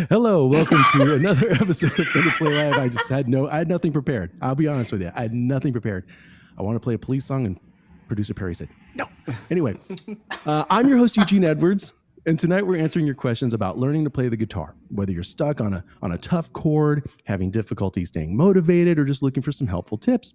Hello, welcome to another episode of Fender Play Live. I had nothing prepared. I'll be honest with you. I had nothing prepared. I want to play a police song, and producer Perry said no. Anyway, I'm your host, Eugene Edwards, and tonight we're answering your questions about learning to play the guitar, whether you're stuck on a tough chord, having difficulty staying motivated, or just looking for some helpful tips.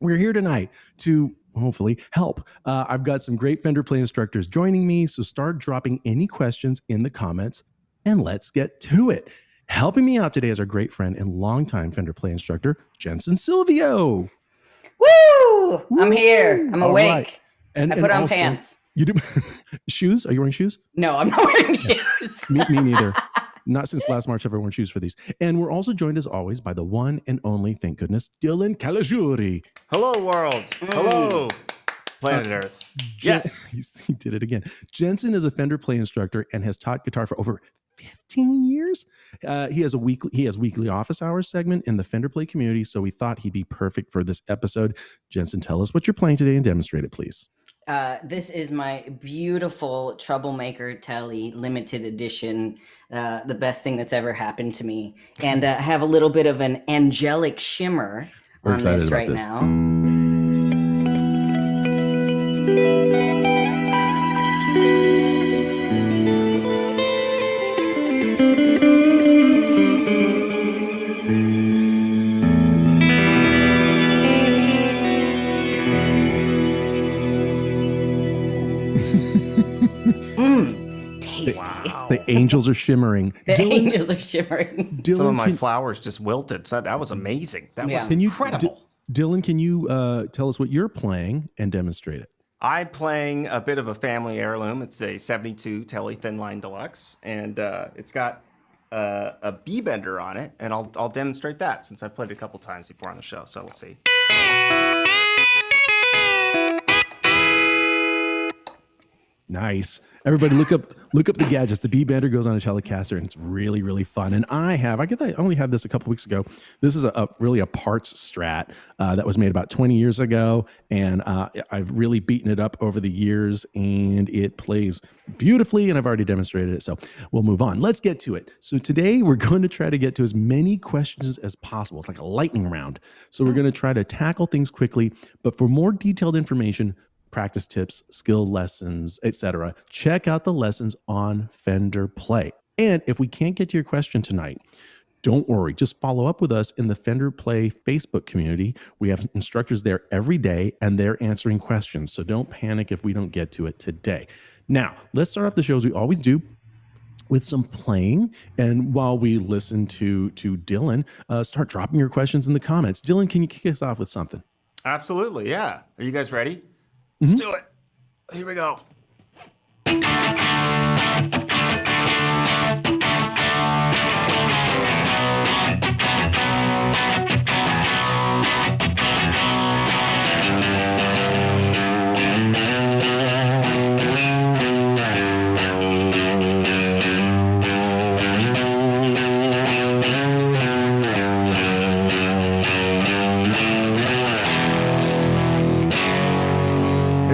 We're here tonight to hopefully help. I've got some great Fender Play instructors joining me, so start dropping any questions in the comments and let's get to it. Helping me out today is our great friend and longtime Fender Play instructor, Jensen Silvio. Woo! I'm here. I'm awake. Right. And I put on pants. You do shoes? Are you wearing shoes? No, I'm not wearing shoes. me neither. Not since last March have I worn shoes for these. And we're also joined as always by the one and only, thank goodness, Dylan Caligiuri. Hello, world. Hello, planet Earth. Yes. He did it again. Jensen is a Fender Play instructor and has taught guitar for over 15 years. He has weekly office hours segment in the Fender Play community, so we thought he'd be perfect for this episode. Jensen, tell us what you're playing today and demonstrate it, please. This is my beautiful Troublemaker Telly limited edition, the best thing that's ever happened to me. And I have a little bit of an angelic shimmer on this right now. Tasty. Wow. The angels are shimmering. Angels are shimmering. Dylan, some of my flowers just wilted. So that was amazing. That was incredible. Dylan, can you tell us what you're playing and demonstrate it? I'm playing a bit of a family heirloom. It's a 72 Telly Thin Line Deluxe, and it's got a B bender on it, and I'll demonstrate that since I've played it a couple times before on the show. So we'll see. Nice. Everybody look up the gadgets. The B bender goes on a Telecaster, and it's really, really fun. And I only had this a couple weeks ago. This is really a parts Strat that was made about 20 years ago. And I've really beaten it up over the years, and it plays beautifully, and I've already demonstrated it. So we'll move on. Let's get to it. So today we're going to try to get to as many questions as possible. It's like a lightning round. So we're going to try to tackle things quickly, but for more detailed information, practice tips, skill lessons, etc., check out the lessons on Fender Play. And if we can't get to your question tonight, don't worry. Just follow up with us in the Fender Play Facebook community. We have instructors there every day, and they're answering questions. So don't panic if we don't get to it today. Now, let's start off the show as we always do with some playing. And while we listen to Dylan, start dropping your questions in the comments. Dylan, can you kick us off with something? Absolutely, yeah. Are you guys ready? Let's do it. Here we go.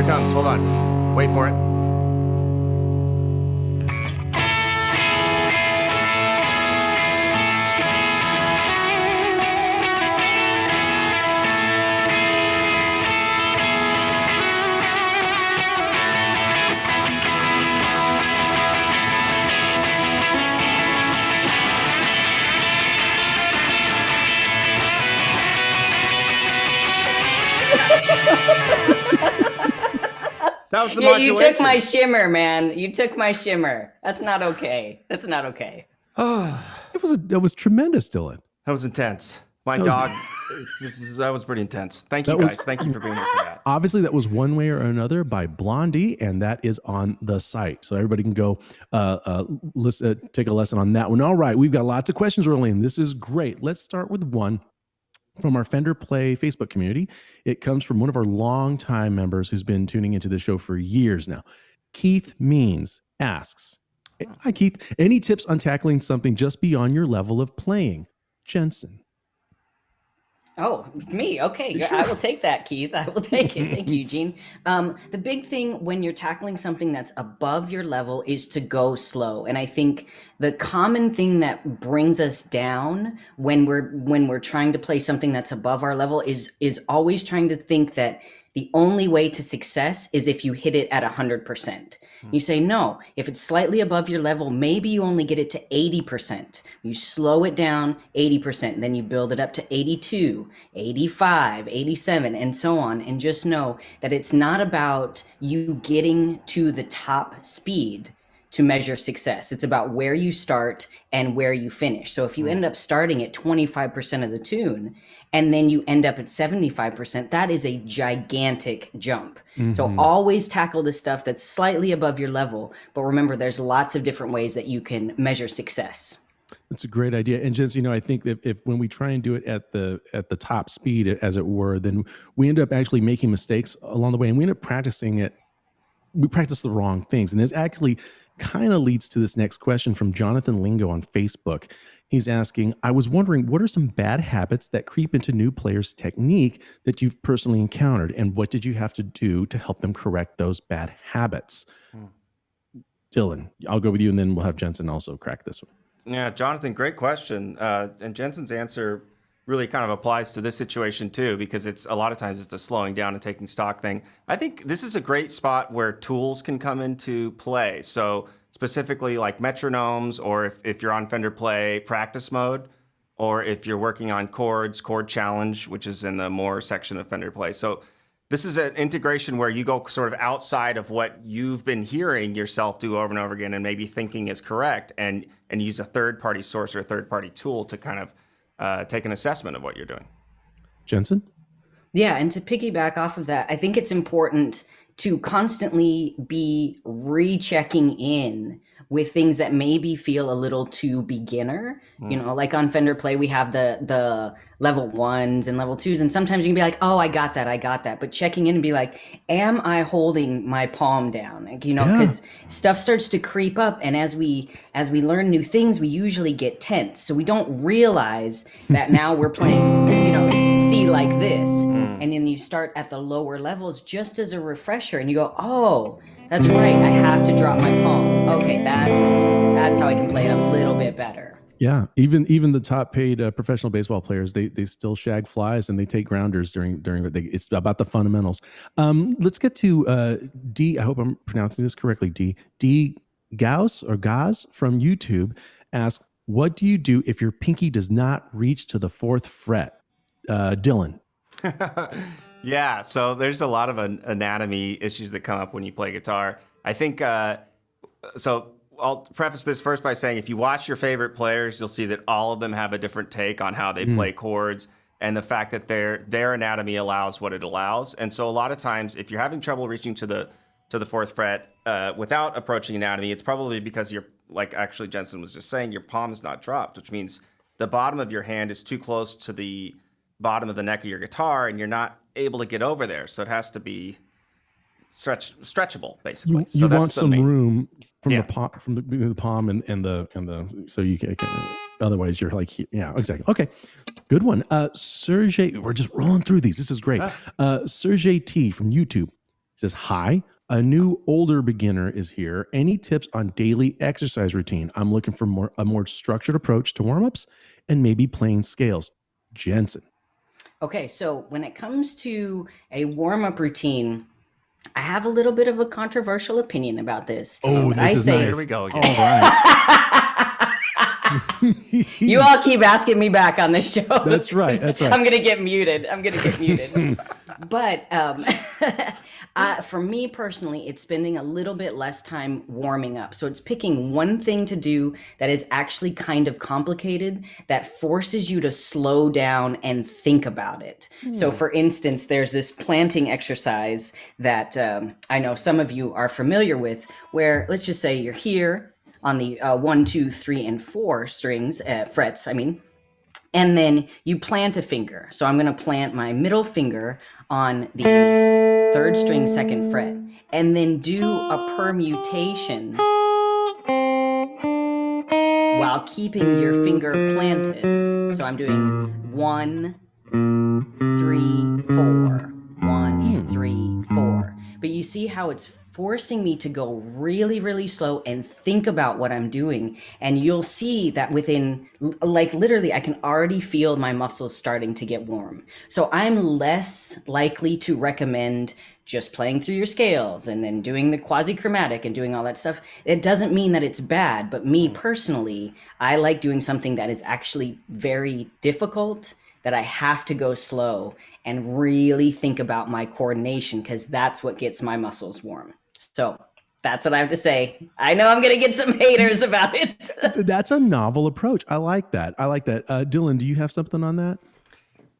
Comes. Hold on. Wait for it. That was the modulation. You took my shimmer, man. You took my shimmer. That's not okay. That's not okay. That was tremendous, Dylan. That was intense. My dog, that was pretty intense. Thank you, guys. Thank you for being here for that. Obviously, that was One Way or Another by Blondie, and that is on the site. So everybody can go take a lesson on that one. All right, we've got lots of questions rolling in. This is great. Let's start with one from our Fender Play Facebook community. It comes from one of our longtime members who's been tuning into the show for years now. Keith Means asks, hi, Keith. Any tips on tackling something just beyond your level of playing? Jensen. Oh, me. Okay. I will take that, Keith. I will take it. Thank you, Eugene. The big thing when you're tackling something that's above your level is to go slow. And I think the common thing that brings us down when we're trying to play something that's above our level is always trying to think that the only way to success is if you hit it at 100%. You say, no, if it's slightly above your level, maybe you only get it to 80%. You slow it down 80%, then you build it up to 82, 85, 87, and so on. And just know that it's not about you getting to the top speed to measure success. It's about where you start and where you finish. So if you end up starting at 25% of the tune and then you end up at 75%, that is a gigantic jump. So always tackle the stuff that's slightly above your level. But remember, there's lots of different ways that you can measure success. That's a great idea. And Jensen, I think that if when we try and do it at the top speed, as it were, then we end up actually making mistakes along the way, and we end up practicing it. We practice the wrong things, and this actually kind of leads to this next question from Jonathan Lingo on Facebook. He's asking, I was wondering, what are some bad habits that creep into new players' technique that you've personally encountered, and what did you have to do to help them correct those bad habits? Dylan, I'll go with you, and then we'll have Jensen also crack this one. Yeah, Jonathan, great question. And Jensen's answer really kind of applies to this situation too, because it's a lot of times it's a slowing down and taking stock thing. I think this is a great spot where tools can come into play. So specifically like metronomes, or if you're on Fender Play practice mode, or if you're working on chords, chord challenge, which is in the more section of Fender Play. So this is an integration where you go sort of outside of what you've been hearing yourself do over and over again and maybe thinking is correct, and use a third-party source or a third-party tool to kind of take an assessment of what you're doing. Jensen? Yeah, and to piggyback off of that, I think it's important to constantly be rechecking in with things that maybe feel a little too beginner. You know, like on Fender Play, we have the level 1s and level 2s, and sometimes you can be like, oh, I got that. But checking in and be like, am I holding my palm down? Like, you know, because stuff starts to creep up, and as we learn new things, we usually get tense. So we don't realize that now we're playing, you know, C like this. And then you start at the lower levels just as a refresher, and you go, oh, that's right, I have to drop my palm. Okay, that's how I can play it a little bit better. Yeah, even the top paid professional baseball players, they still shag flies and they take grounders during it's about the fundamentals. Let's get to D. I hope I'm pronouncing this correctly. D. Gauss from YouTube asks, what do you do if your pinky does not reach to the 4th fret? Dylan. Yeah, so there's a lot of anatomy issues that come up when you play guitar. I think, so I'll preface this first by saying if you watch your favorite players, you'll see that all of them have a different take on how they play chords, and the fact that their anatomy allows what it allows. And so a lot of times, if you're having trouble reaching to the 4th fret without approaching anatomy, it's probably because you're, like actually Jensen was just saying, your palm is not dropped, which means the bottom of your hand is too close to the bottom of the neck of your guitar, and you're not able to get over there. So it has to be stretchable, basically. You so that's want some room from Yeah. the palm and the so you can otherwise you're like, yeah, exactly. Okay, good one. Sergey, we're just rolling through these. This is great. Sergey T from YouTube says, hi, a new older beginner is here. Any tips on daily exercise routine? I'm looking for a more structured approach to warm-ups and maybe playing scales. Jensen. Okay, so when it comes to a warm-up routine, I have a little bit of a controversial opinion about this. Oh, But this is nice. Here we go again. All right. You all keep asking me back on this show. That's right. I'm gonna get muted. But for me personally, it's spending a little bit less time warming up. So it's picking one thing to do that is actually kind of complicated, that forces you to slow down and think about it. So for instance, there's this planting exercise that I know some of you are familiar with, where let's just say you're here on the 1, 2, 3, and 4 strings, frets, and then you plant a finger. So I'm going to plant my middle finger on the 3rd string, 2nd fret, and then do a permutation while keeping your finger planted. So I'm doing 1, 3, 4. 1, 3, 4. But you see how it's forcing me to go really, really slow and think about what I'm doing. And you'll see that within, like, literally, I can already feel my muscles starting to get warm. So I'm less likely to recommend just playing through your scales and then doing the quasi-chromatic and doing all that stuff. It doesn't mean that it's bad, but me personally, I like doing something that is actually very difficult, that I have to go slow and really think about my coordination, because that's what gets my muscles warm. So that's what I have to say. I know I'm going to get some haters about it. That's a novel approach. I like that. Dylan, do you have something on that?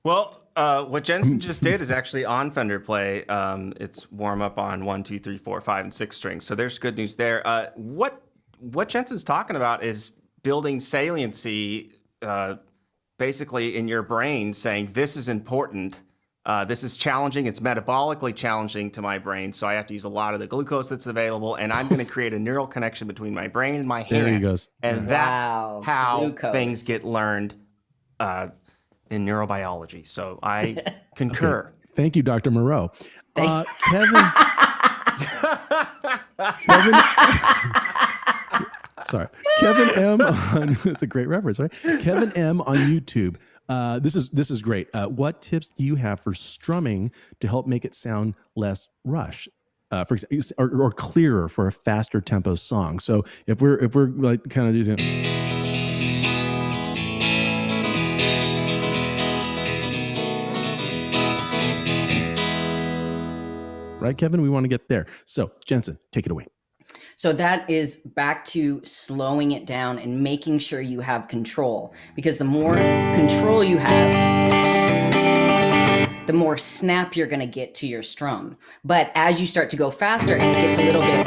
Well, what Jensen just did is actually on Fender Play. It's warm up on 1, 2, 3, 4, 5, and 6 strings. So there's good news there. What Jensen's talking about is building saliency, basically in your brain, saying this is important. This is challenging. It's metabolically challenging to my brain, so I have to use a lot of the glucose that's available, and I'm going to create a neural connection between my brain and my hand. There he goes. And that's how things get learned in neurobiology. So I concur. Okay. Thank you, Dr. Moreau. Kevin. Sorry. Kevin M on, it's a great reference, right? Kevin M on YouTube. This is great. What tips do you have for strumming to help make it sound less rush? For example, or clearer for a faster tempo song. So if we're like kind of using, right, Kevin, we want to get there. So Jensen, take it away. So that is back to slowing it down and making sure you have control, because the more control you have, the more snap you're going to get to your strum. But as you start to go faster and it gets a little bit,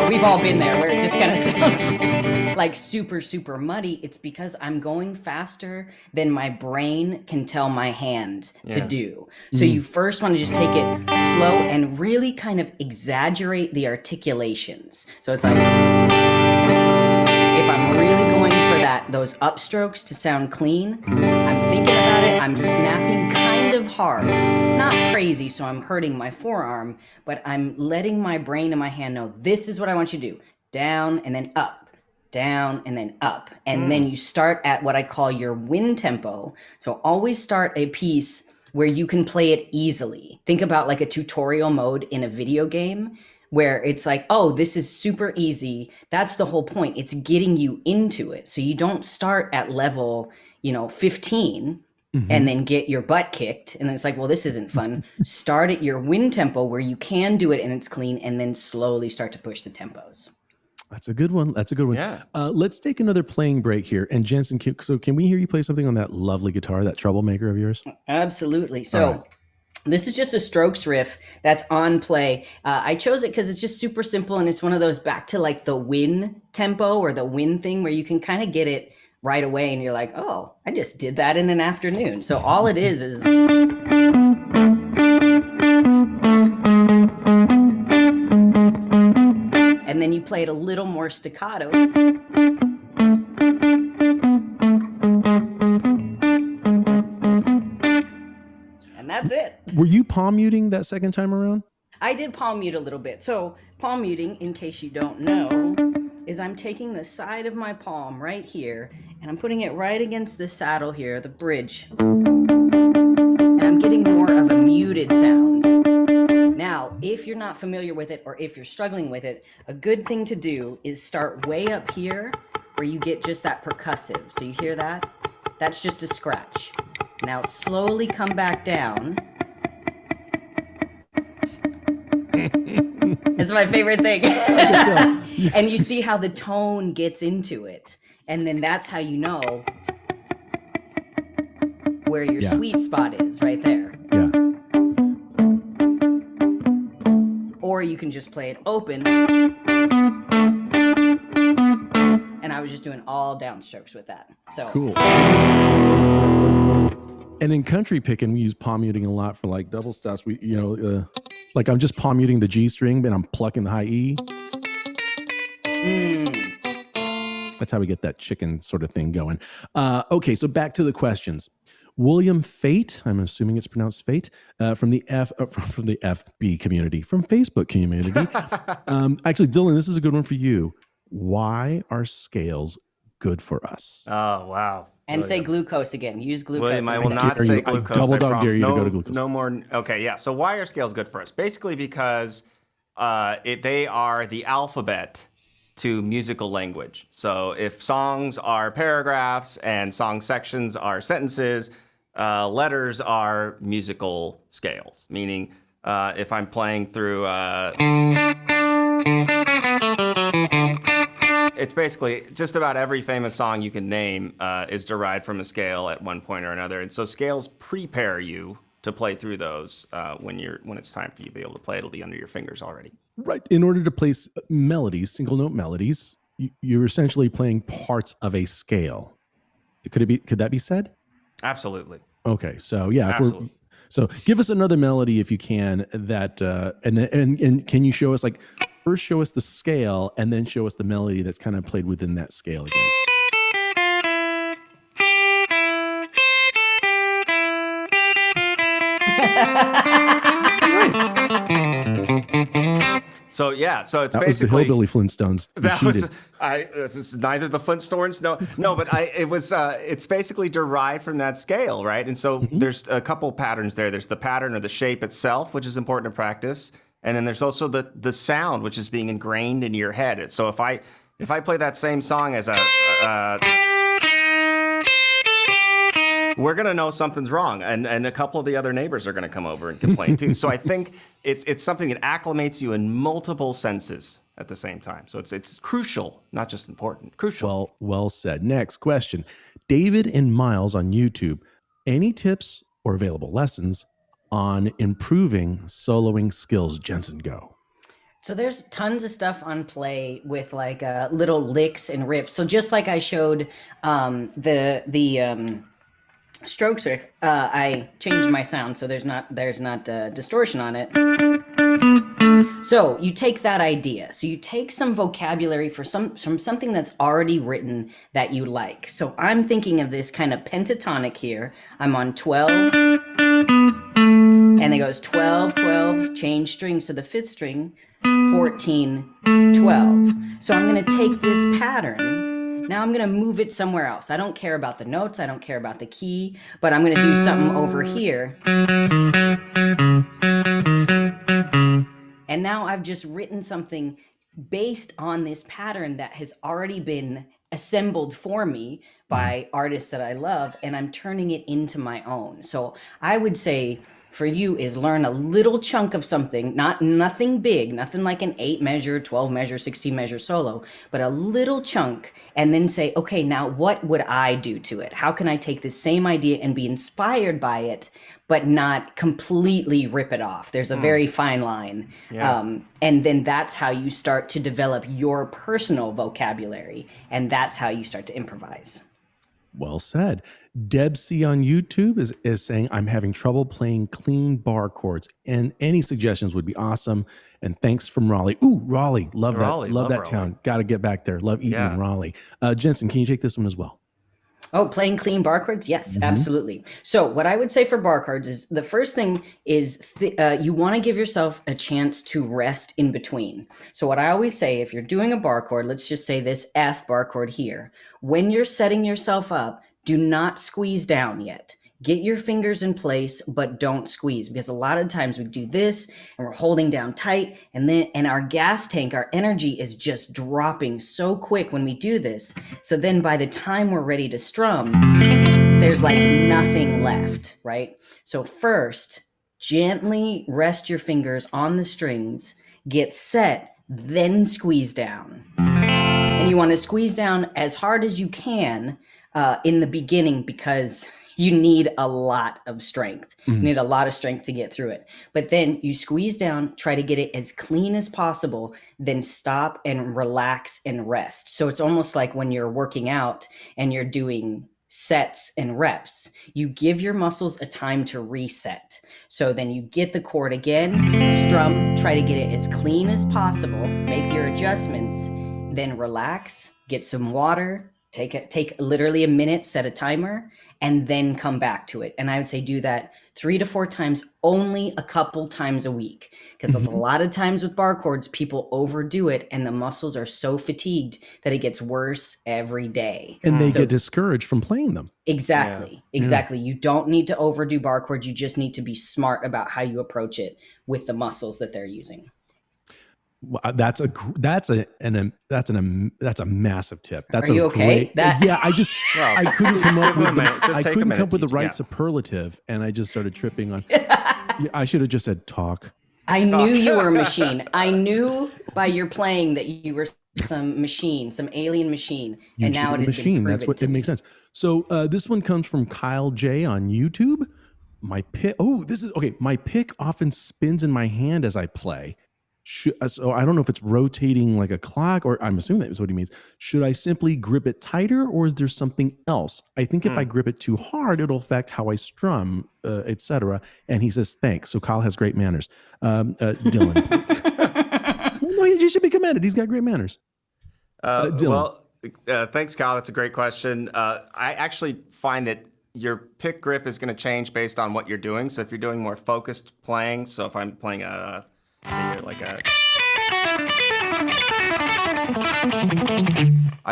we've all been there where it just kind of sounds like super, super muddy. It's because I'm going faster than my brain can tell my hand to do. So you first want to just take it slow and really kind of exaggerate the articulations. So it's like, if I'm really going for those upstrokes to sound clean, I'm thinking about it, I'm snapping kind of hard, not crazy, so I'm hurting my forearm, but I'm letting my brain and my hand know, this is what I want you to do. Down and then up, down and then up. And then you start at what I call your win tempo. So always start a piece where you can play it easily. Think about like a tutorial mode in a video game, where it's like, oh, this is super easy. That's the whole point. It's getting you into it. So you don't start at level, 15 and then get your butt kicked. And it's like, well, this isn't fun. Start at your win tempo where you can do it and it's clean, and then slowly start to push the tempos. That's a good one. Yeah. Let's take another playing break here. And Jensen, can we hear you play something on that lovely guitar, that troublemaker of yours? Absolutely. So this is just a strokes riff that's on play. I chose it because it's just super simple, and it's one of those back to like the win tempo or the win thing where you can kind of get it right away and you're like, oh, I just did that in an afternoon. So all it is and then you play it a little more staccato. That's it. Were you palm muting that second time around? I did palm mute a little bit. So palm muting, in case you don't know, is I'm taking the side of my palm right here and I'm putting it right against the saddle here, the bridge. And I'm getting more of a muted sound. Now, if you're not familiar with it or if you're struggling with it, a good thing to do is start way up here where you get just that percussive. So you hear that? That's just a scratch. Now slowly come back down. It's my favorite thing. And you see how the tone gets into it. And then that's how you know where your sweet spot is, right there. Yeah. Or you can just play it open. And I was just doing all downstrokes with that. So cool. And in country picking, we use palm muting a lot for like double stops. We, like I'm just palm muting the G string, but I'm plucking the high E. That's how we get that chicken sort of thing going. Okay, so back to the questions. William Fate, I'm assuming it's pronounced Fate, from the from the FB community, from Facebook community. Actually, Dylan, this is a good one for you. Why are scales good for us? Oh, wow. And say William. glucose again. Use glucose. William, I in will the not sentence. say I glucose. double I dog promise. dare you to no, go to glucose. No more. Okay, yeah. So why are scales good for us? Basically because they are the alphabet to musical language. So if songs are paragraphs and song sections are sentences, letters are musical scales, meaning if I'm playing through... it's basically just about every famous song you can name is derived from a scale at one point or another. And so scales prepare you to play through those when it's time for you to be able to play. It'll be under your fingers already. Right. In order to place melodies, single note melodies, you're essentially playing parts of a scale. Could that be said? Absolutely. Okay. So yeah, Absolutely. so give us another melody if you can, that and can you show us, like, first show us the scale and then show us the melody that's kind of played within that scale again. So yeah, so it's That was the basically Hillbilly Flintstones. You cheated. It was neither the Flintstones, no, but it's basically derived from that scale, right? And so there's a couple patterns there. There's the pattern or the shape itself, which is important to practice, and then there's also the sound, which is being ingrained in your head. So if I play that same song as we're going to know something's wrong. And a couple of the other neighbors are going to come over and complain too. So I think it's something that acclimates you in multiple senses at the same time. So it's crucial, not just important, crucial. Well said. Next question. David and Miles on YouTube. Any tips or available lessons on improving soloing skills? Jensen, go. So there's tons of stuff on Play with like little licks and riffs. So just like I showed the strokes riff, I changed my sound so there's not distortion on it. So you take that idea. So you take some vocabulary from something that's already written that you like. So I'm thinking of this kind of pentatonic here. I'm on 12, and it goes 12, 12, change string. So the fifth string, 14, 12. So I'm going to take this pattern. Now I'm going to move it somewhere else. I don't care about the notes. I don't care about the key, but I'm going to do something over here. And now I've just written something based on this pattern that has already been assembled for me by artists that I love, and I'm turning it into my own. So I would say for you is learn a little chunk of something, nothing big, nothing like an 8 measure, 12 measure, 16 measure solo, but a little chunk, and then say, okay, now what would I do to it? How can I take the same idea and be inspired by it, but not completely rip it off? There's a very fine line. Yeah. And then that's how you start to develop your personal vocabulary, and that's how you start to improvise. Well said. Deb C on YouTube is saying, I'm having trouble playing clean bar chords, and any suggestions would be awesome. And thanks from Raleigh. Ooh, Raleigh. Love that. Love that Raleigh. town. Got to get back there. Love eating in Raleigh. Jensen, can you take this one as well? Oh, playing clean bar chords? Yes, absolutely. So what I would say for bar chords is the first thing is you want to give yourself a chance to rest in between. So what I always say, if you're doing a bar chord, let's just say this F bar chord here, when you're setting yourself up, do not squeeze down yet. Get your fingers in place, but don't squeeze, because a lot of times we do this and we're holding down tight, and our gas tank, our energy is just dropping so quick when we do this. So then by the time we're ready to strum, there's like nothing left, right? So first, gently rest your fingers on the strings, get set, then squeeze down. And you want to squeeze down as hard as you can in the beginning, because you need a lot of strength. You need a lot of strength to get through it. But then you squeeze down, try to get it as clean as possible, then stop and relax and rest. So it's almost like when you're working out and you're doing sets and reps, you give your muscles a time to reset. So then you get the chord again, strum, try to get it as clean as possible, make your adjustments, then relax, get some water, Take literally a minute, set a timer, and then come back to it. And I would say do that 3 to 4 times, only a couple times a week. Because a lot of times with bar chords, people overdo it and the muscles are so fatigued that it gets worse every day. And they get discouraged from playing them. Exactly. You don't need to overdo bar chords. You just need to be smart about how you approach it with the muscles that they're using. That's a massive tip. That's Are you okay? I couldn't come up with the right Yeah. superlative, and I just started tripping on. I should have just said talk. I knew you were a machine. I knew by your playing that you were some alien machine, and now it is machine. That's what it makes sense. So this one comes from Kyle J on YouTube. My pick. Oh, this is okay. My pick often spins in my hand as I play. So I don't know if it's rotating like a clock, or I'm assuming that is what he means. Should I simply grip it tighter, or is there something else? I think if I grip it too hard, it'll affect how I strum, etc. And he says, thanks. So Kyle has great manners. Dylan. No, he should be commended. He's got great manners. Dylan. Thanks, Kyle. That's a great question. I actually find that your pick grip is going to change based on what you're doing. So if you're doing more focused playing, so if I'm playing I'm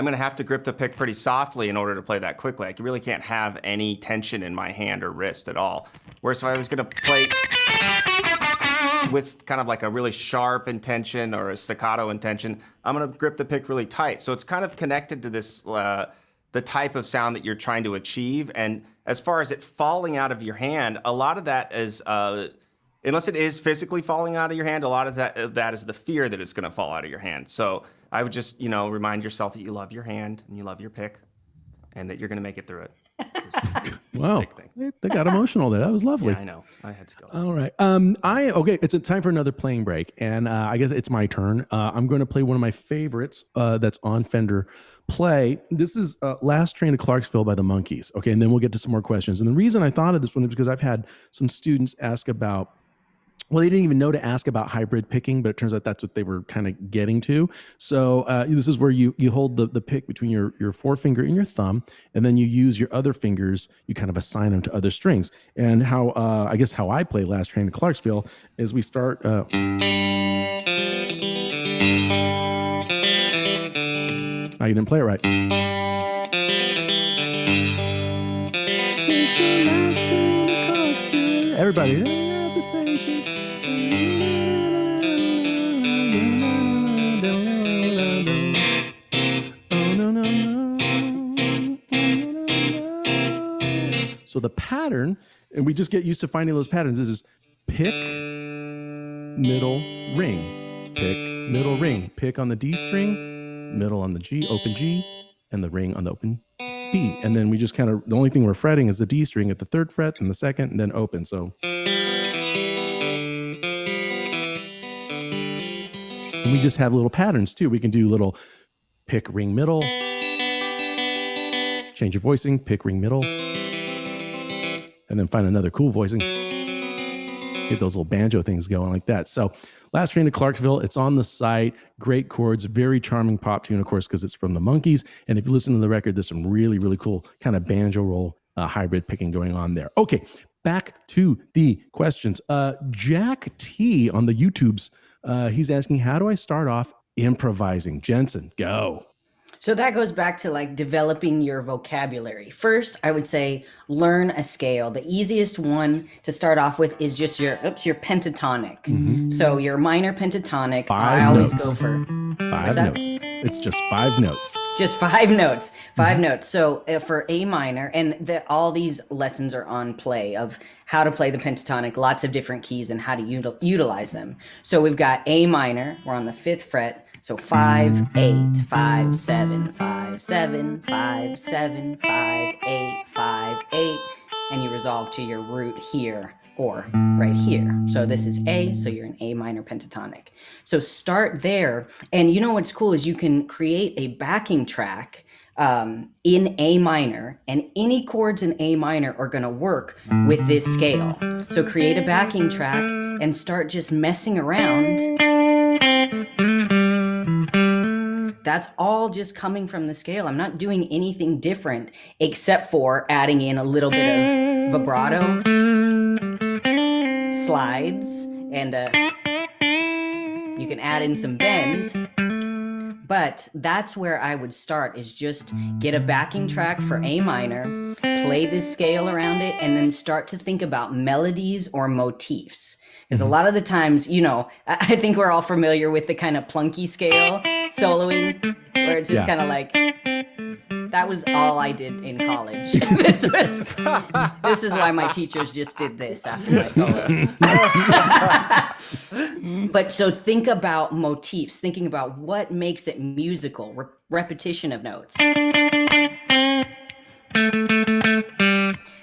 going to have to grip the pick pretty softly in order to play that quickly. I really can't have any tension in my hand or wrist at all. Whereas if I was going to play with kind of like a really sharp intention or a staccato intention, I'm going to grip the pick really tight. So it's kind of connected to this, the type of sound that you're trying to achieve. And as far as it falling out of your hand, a lot of that is, unless it is physically falling out of your hand, a lot of that is the fear that it's going to fall out of your hand. So I would just, remind yourself that you love your hand and you love your pick and that you're going to make it through it. Wow. They got emotional there. That was lovely. Yeah, I know. I had to go. All right. It's a time for another playing break. And I guess it's my turn. I'm going to play one of my favorites that's on Fender Play. This is Last Train to Clarksville by the Monkees. Okay. And then we'll get to some more questions. And the reason I thought of this one is because I've had some students ask about, well, they didn't even know to ask about hybrid picking, but it turns out that's what they were kind of getting to. So this is where you hold the pick between your forefinger and your thumb, and then you use your other fingers, you kind of assign them to other strings. And how I play Last Train to Clarksville is we start... I didn't play it right. Everybody, at the station. So the pattern, and we just get used to finding those patterns. This is pick, middle, ring, pick, middle, ring, pick on the D string, middle on the G, open G, and the ring on the open B. And then we just kind of, the only thing we're fretting is the D string at the third fret and the second, and then open. So. And we just have little patterns too. We can do little pick, ring, middle, change your voicing, pick, ring, middle, and then find another cool voicing. Get those little banjo things going like that. So Last Train to Clarksville, it's on the site. Great chords, very charming pop tune, of course, because it's from the Monkees. And if you listen to the record, there's some really, really cool kind of banjo roll hybrid picking going on there. Okay, back to the questions. Jack T on the YouTubes, he's asking, how do I start off improvising? Jensen, go. So that goes back to like developing your vocabulary. First, I would say learn a scale. The easiest one to start off with is just your pentatonic. Mm-hmm. So your minor pentatonic. I always go for 5 notes. It's just 5 notes. Just 5 notes. 5 notes. So for A minor, and all these lessons are on Play of how to play the pentatonic, lots of different keys and how to utilize them. So we've got A minor. We're on the 5th fret. So 5, 8, 5, 7, 5, 7, 5, 7, 5, 8, 5, 8, and you resolve to your root here or right here. So this is A, so you're an A minor pentatonic. So start there, and you know what's cool is you can create a backing track in A minor, and any chords in A minor are going to work with this scale. So create a backing track and start just messing around. That's all just coming from the scale. I'm not doing anything different except for adding in a little bit of vibrato, slides, and you can add in some bends. But that's where I would start, is just get a backing track for A minor, play this scale around it, and then start to think about melodies or motifs. Because a lot of the times, you know, I think we're all familiar with the kind of plunky scale soloing, where it's just kind of like, that was all I did in college. This is why my teachers just did this after my solos. But so think about motifs, thinking about what makes it musical, repetition of notes.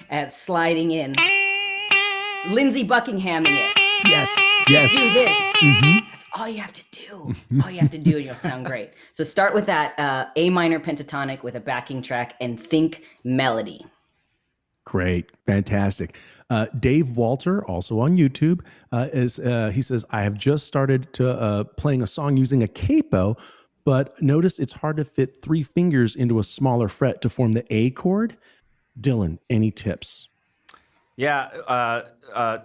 And sliding in. Lindsey Buckinghaming it. Yes. Just do this. That's all you have to do. All you have to do and you'll sound great. So start with that A minor pentatonic with a backing track and think melody. Great. Fantastic. Dave Walter, also on YouTube, he says, I have just started to playing a song using a capo, but notice it's hard to fit 3 fingers into a smaller fret to form the A chord. Dylan, any tips? Yeah,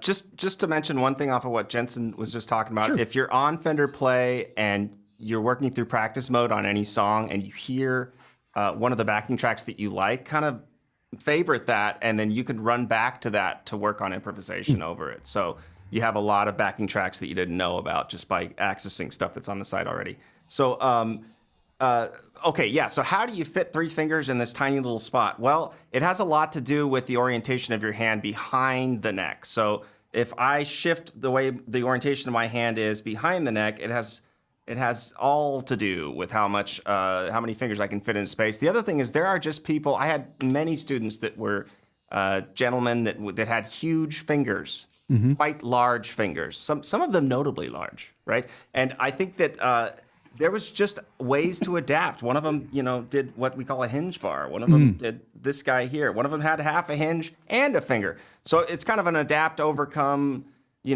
just to mention one thing off of what Jensen was just talking about. Sure. If you're on Fender Play and you're working through practice mode on any song and you hear one of the backing tracks that you like, kind of favorite that, and then you can run back to that to work on improvisation over it. So you have a lot of backing tracks that you didn't know about just by accessing stuff that's on the site already. So, okay, yeah, so how do you fit 3 fingers in this tiny little spot? Well, it has a lot to do with the orientation of your hand behind the neck. So if I shift the way the orientation of my hand is behind the neck, it has all to do with how many fingers I can fit in space. The other thing is there are just people, I had many students that were gentlemen that had huge fingers, quite large fingers, some of them notably large, right? And I think that there was just ways to adapt. One of them, did what we call a hinge bar. One of them did this guy here. One of them had half a hinge and a finger. So it's kind of an adapt, overcome, take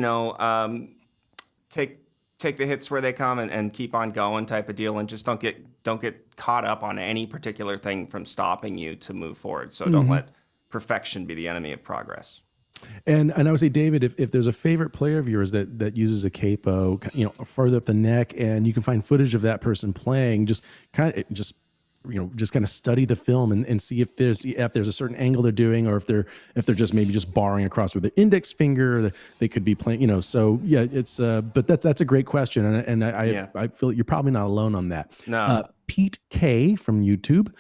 the hits where they come and keep on going type of deal, and just don't get caught up on any particular thing from stopping you to move forward. So don't let perfection be the enemy of progress. And I would say, David, if there's a favorite player of yours that uses a capo, further up the neck, and you can find footage of that person playing, just kind of study the film and see if there's a certain angle they're doing, or if they're just maybe just barring across with their index finger, they could be playing, so yeah, it's but that's a great question, and I feel you're probably not alone on that. No. Pete K from YouTube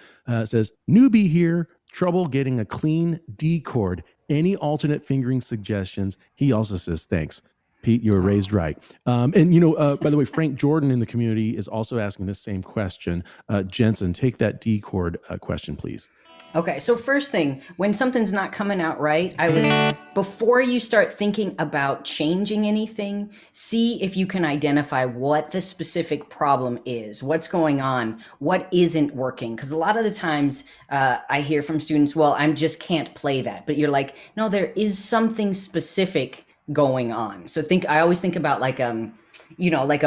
says, newbie here, trouble getting a clean D chord. Any alternate fingering suggestions? He also says, thanks. Pete, you were raised right. And, by the way, Frank Jordan in the community is also asking this same question. Jensen, take that D chord question, please. Okay, so first thing, when something's not coming out right, I would, before you start thinking about changing anything, see if you can identify what the specific problem is, what's going on, what isn't working. Because a lot of the times I hear from students, well, I just can't play that. But you're like, no, there is something specific going on. So I always think about like a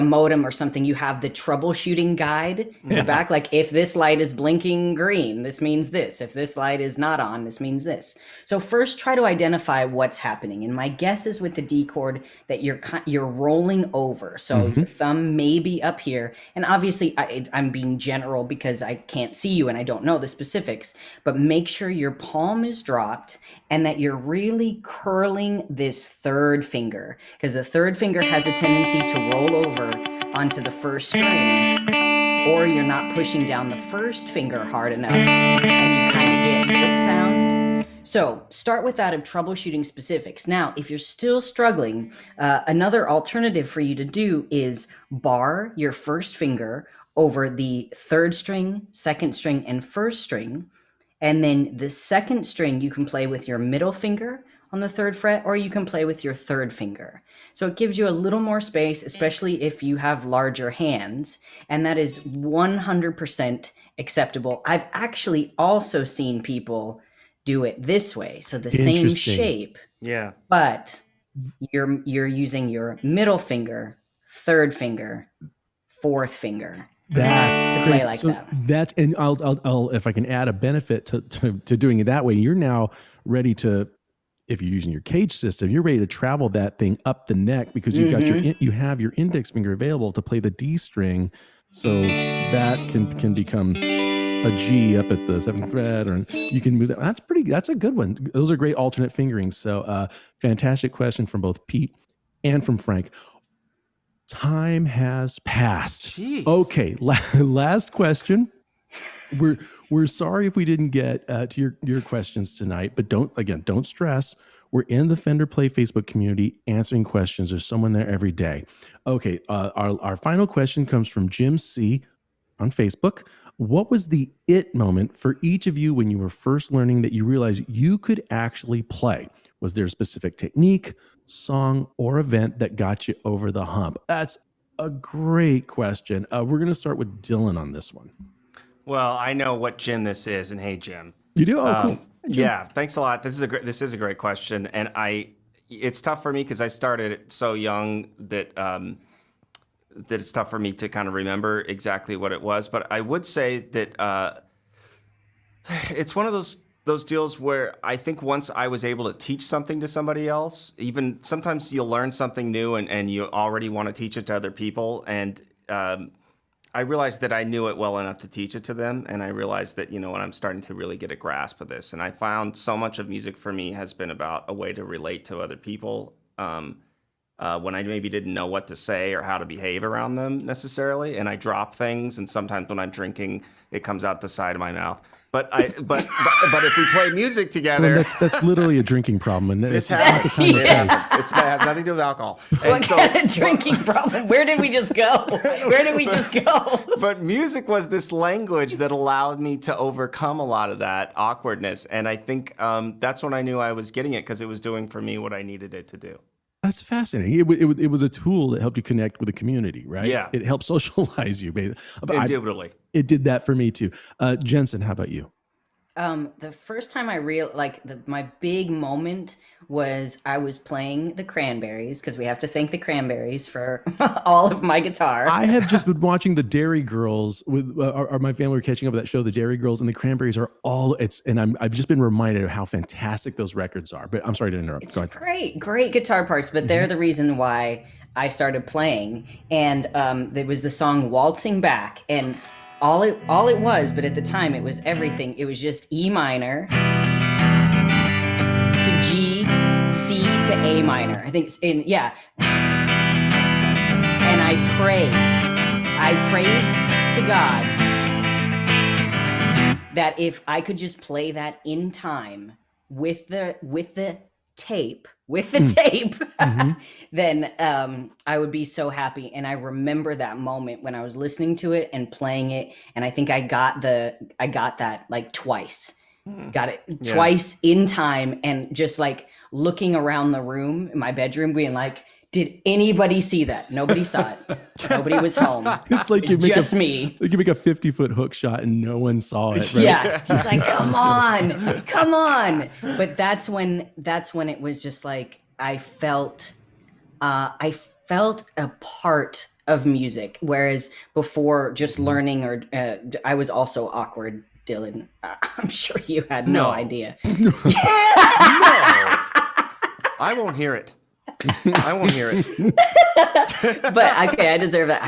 modem or something. You have the troubleshooting guide in the back. Like, if this light is blinking green, this means this. If this light is not on, this means this. So first, try to identify what's happening. And my guess is with the D chord that you're rolling over. So your thumb may be up here. And obviously, I'm being general because I can't see you and I don't know the specifics. But make sure your palm is dropped and that you're really curling this third finger, because the third finger has a tendency to roll over onto the first string, or you're not pushing down the first finger hard enough and you kind of get this sound. So start with that of troubleshooting specifics. Now, if you're still struggling, another alternative for you to do is bar your first finger over the third string, second string, and first string. And then the second string you can play with your middle finger on the third fret, or you can play with your third finger. So it gives you a little more space, especially if you have larger hands, and that is 100% acceptable. I've actually also seen people do it this way. So the same shape, but you're using your middle finger, third finger, fourth finger. That's to crazy. play like So that. that's, and I'll, if I can add a benefit to doing it that way, you're now ready to, if you're using your cage system, you're ready to travel that thing up the neck because you've got you have your index finger available to play the D string. So that can become a G up at the seventh fret, or you can move that. That's a good one. Those are great alternate fingerings. So fantastic question from both Pete and from Frank. Time has passed. Jeez. Okay, last question. We're sorry if we didn't get to your questions tonight, but don't stress. We're in the Fender Play Facebook community answering questions. There's someone there every day. Okay, our final question comes from Jim C on Facebook. What was the it moment for each of you when you were first learning that you realized you could actually play? Was there a specific technique, song, or event that got you over the hump? That's a great question. We're going to start with Dylan on this one. Well, I know what Jim this is, and hey, Jim. You do? Oh, cool. Hey, Jim. Yeah, thanks a lot. This is a great question, and it's tough for me because I started so young that it's tough for me to kind of remember exactly what it was. But I would say that it's one of those deals where I think once I was able to teach something to somebody else, even sometimes you'll learn something new and you already want to teach it to other people, and I realized that I knew it well enough to teach it to them, and I realized that, when I'm starting to really get a grasp of this, and I found so much of music for me has been about a way to relate to other people when I maybe didn't know what to say or how to behave around them necessarily, and I drop things, and sometimes when I'm drinking, it comes out the side of my mouth. But if we play music together, well, that's literally a drinking problem, and this it's not the time or place. It has nothing to do with alcohol. What kind of drinking problem? Where did we just go? Where did we just go? But music was this language that allowed me to overcome a lot of that awkwardness, and I think that's when I knew I was getting it, because it was doing for me what I needed it to do. That's fascinating. It was a tool that helped you connect with the community, right? Yeah. It helped socialize you. Indubitably. It did that for me too. Jensen, how about you? The first time my big moment was I was playing the Cranberries, because we have to thank the Cranberries for all of my guitar. I have just been watching the Dairy Girls with my family were catching up with that show, the Dairy Girls, and the Cranberries are I've just been reminded of how fantastic those records are. But I'm sorry to interrupt. It's great guitar parts, but they're the reason why I started playing. And there was the song Waltzing Back, and all it was, but at the time it was everything. It was just E minor to G, C to A minor. I think and I prayed to God that if I could just play that in time with the tape, then I would be so happy. And I remember that moment when I was listening to it and playing it, and I think I got that like twice. Got it twice in time, and just like looking around the room in my bedroom being like, did anybody see that? Nobody saw it. Nobody was home. It's like it's just me. Like you make a 50-foot hook shot and no one saw it. Right? Yeah, just like come on. But that's when it was just like I felt a part of music, whereas before just learning or I was also awkward. Dylan, I'm sure you had no idea. No, I won't hear it. I won't hear it. But okay, I deserve that.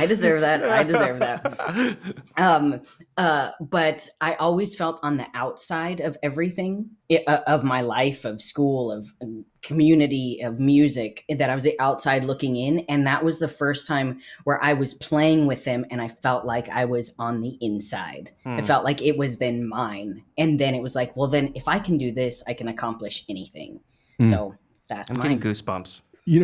But I always felt on the outside of everything, of my life, of school, of community, of music, that I was outside looking in. And that was the first time where I was playing with them and I felt like I was on the inside. I felt like it was then mine. And then it was like, well, then if I can do this, I can accomplish anything. So that's I'm getting goosebumps.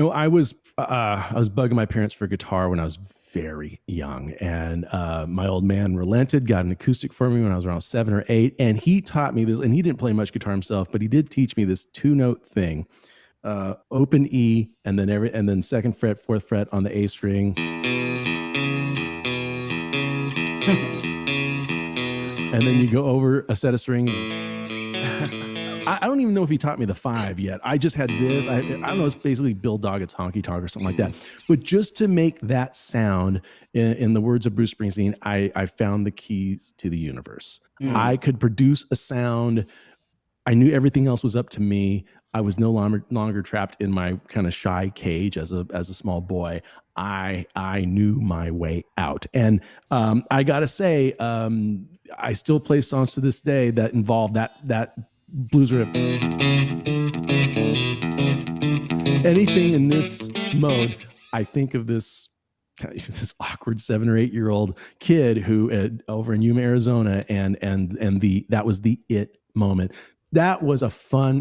I was bugging my parents for guitar when I was very young, and my old man relented, got an acoustic for me when I was around 7 or 8, and he taught me this. And he didn't play much guitar himself, but he did teach me this 2-note thing: open E, and then second fret, fourth fret on the A string, and then you go over a set of strings. I don't even know if he taught me the 5 yet. I just had this. I don't know. It's basically Bill Doggett's Honky Tonk or something like that. But just to make that sound, in the words of Bruce Springsteen, I found the keys to the universe. I could produce a sound. I knew everything else was up to me. I was no longer trapped in my kind of shy cage as a small boy. I knew my way out, and I gotta say, I still play songs to this day that involve that blues riff. Anything in this mode, I think of this awkward 7 or 8 year old kid who over in Yuma, Arizona, and that was the it moment. That was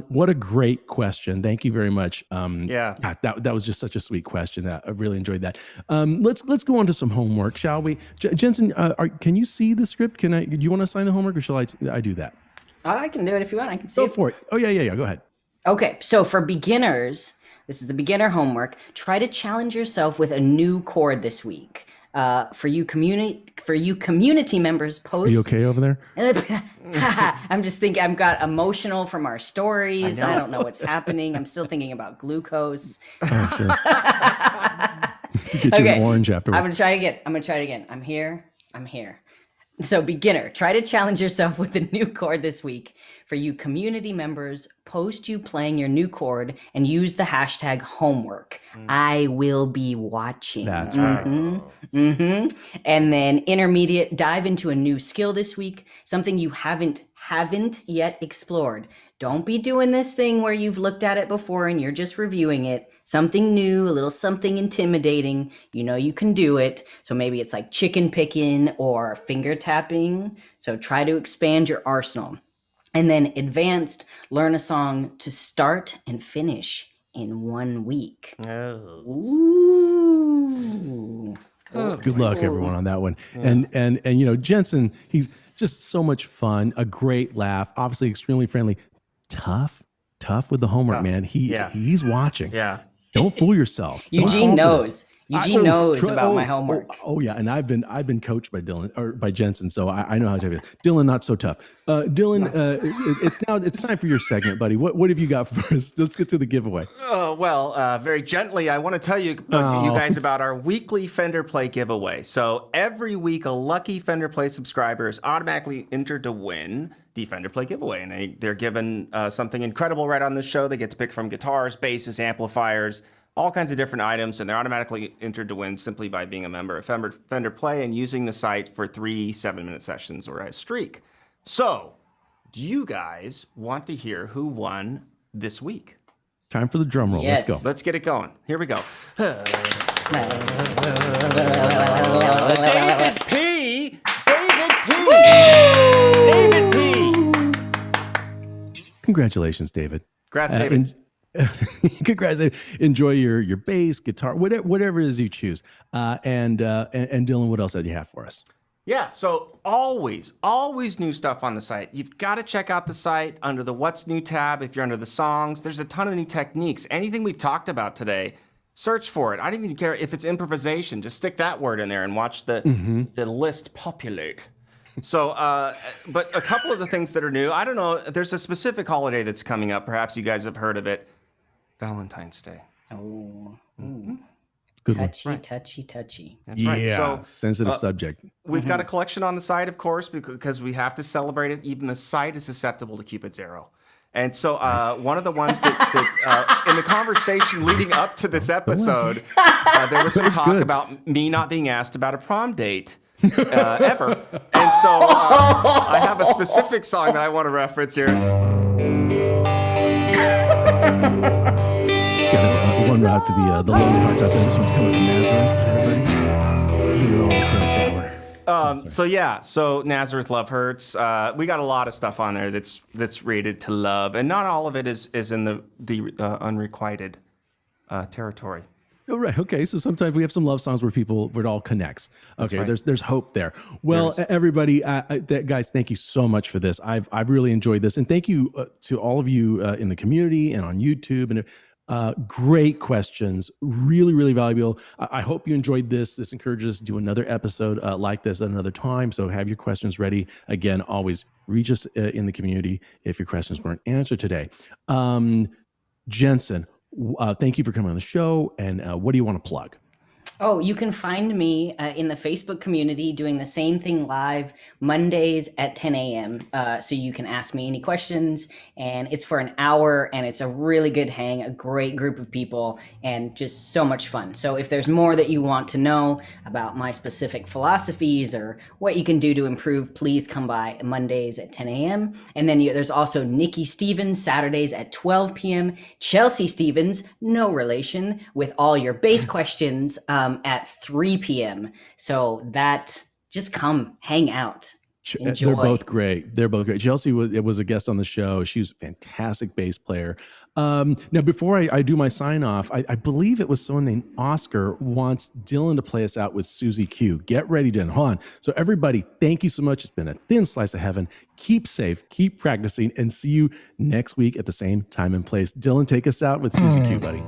what a great question. Thank you very much. God, that was just such a sweet question. I really enjoyed that. Let's go on to some homework, shall we? Jensen, can you see the script? Do you want to assign the homework, or shall I do that? I can do it if you want. I can see Go for it. Oh, yeah. Go ahead. Okay, so for beginners, this is the beginner homework. Try to challenge yourself with a new chord this week. For you community members, post. Are you okay over there? I'm just thinking. I've got emotional from our stories. I don't know what's happening. I'm still thinking about glucose. Oh, sure. To get you an orange afterwards. I'm gonna try it again. I'm here. So beginner, try to challenge yourself with a new chord this week. For you community members, post you playing your new chord and use the hashtag homework. I will be watching. That's right. And then intermediate, dive into a new skill this week, something you haven't yet explored. Don't be doing this thing where you've looked at it before and you're just reviewing it. Something new, a little something intimidating. You know you can do it. So maybe it's like chicken picking or finger tapping. So try to expand your arsenal. And then advanced, learn a song to start and finish in 1 week. Ooh. Good luck, everyone, on that one. Yeah. And Jensen, he's just so much fun, a great laugh, obviously extremely friendly, tough with the homework, man. He's watching. Yeah. Don't fool yourselves. Eugene knows. Eugene knows about my homework. Oh yeah, and I've been coached by Dylan or by Jensen, so I know how to do it. Dylan, not so tough. Dylan, it's time for your segment, buddy. What have you got for us? Let's get to the giveaway. Very gently, I want to tell you guys about our weekly Fender Play giveaway. So every week, a lucky Fender Play subscriber is automatically entered to win the Fender Play giveaway, and they're given something incredible right on the show. They get to pick from guitars, basses, amplifiers, all kinds of different items, and they're automatically entered to win simply by being a member of Fender Play and using the site for 3 7-minute sessions or a streak. So, do you guys want to hear who won this week? Time for the drum roll. Yes. Let's go. Let's get it going. Here we go. David P. David P. Congratulations, David. Congrats, David. Congrats. Enjoy your bass, guitar, whatever it is you choose. And Dylan, what else did you have for us? Yeah, so always new stuff on the site. You've got to check out the site under the What's New tab. If you're under the songs, there's a ton of new techniques. Anything we've talked about today, search for it. I don't even care if it's improvisation. Just stick that word in there and watch the list populate. So, but a couple of the things that are new, I don't know, there's a specific holiday that's coming up. Perhaps you guys have heard of it. Valentine's Day. Oh. Good touchy, one. touchy. That's right. So, sensitive subject. We've got a collection on the site, of course, because we have to celebrate it. Even the site is susceptible to Cupid's arrow. And so one of the ones that in the conversation leading up to this episode, there was some talk about me not being asked about a prom date ever. And so I have a specific song that I want to reference here. One route to the Lonely Hearts out there. This one's coming from Nazareth, everybody. So Nazareth Love Hurts. We got a lot of stuff on there that's rated to love, and not all of it is in the unrequited territory. Oh, right. Okay. So sometimes we have some love songs where it all connects. Okay. Right. There's hope there. Well, everybody, guys, thank you so much for this. I've really enjoyed this, and thank you to all of you in the community and on YouTube. And Great questions. Really, really valuable. I hope you enjoyed this. This encourages us to do another episode like this at another time. So have your questions ready. Again, always reach us in the community if your questions weren't answered today. Jensen, thank you for coming on the show. And what do you want to plug? Oh, you can find me in the Facebook community doing the same thing live Mondays at 10 a.m. So you can ask me any questions, and it's for an hour, and it's a really good hang, a great group of people, and just so much fun. So if there's more that you want to know about my specific philosophies or what you can do to improve, please come by Mondays at 10 a.m. And then there's also Nikki Stevens, Saturdays at 12 p.m. Chelsea Stevens, no relation, with all your bass questions at 3 p.m. So that, just come hang out. Enjoy. They're both great. They're both great. Chelsea was a guest on the show. She was a fantastic bass player. Now, before I do my sign off, I believe it was someone named Oscar wants Dylan to play us out with Susie Q. Get ready, Dylan. Hold on. So everybody, thank you so much. It's been a thin slice of heaven. Keep safe, keep practicing, and see you next week at the same time and place. Dylan, take us out with Susie Q, buddy.